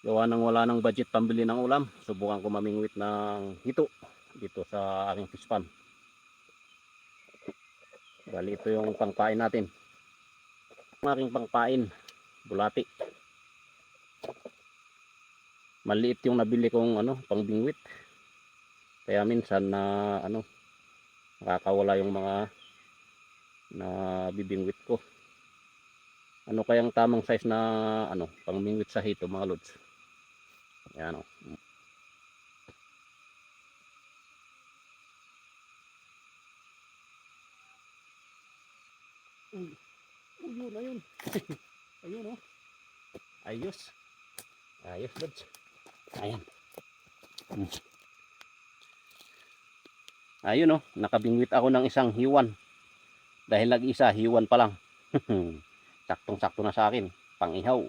Gawa nang wala ng budget pambili ng ulam, subukan ko mamingwit ng hito dito sa aking fish pond. Bali ito yung pangpain natin. Ang aking pangpain, bulati. Maliit yung nabili kong pangbingwit. Kaya minsan na nakakawala yung mga na bibingwit ko. Ano kayang tamang size na pangmingwit sa hito mga lods? Yan o. Ayun, ayun. Ayun o. Ayos. Ayos lods. Ayan. Ayun o. Nakabingwit ako ng isang hiwan. Dahil nag-isa, hiwan pa lang. Saktong-sakto na sa akin. Pang-ihaw.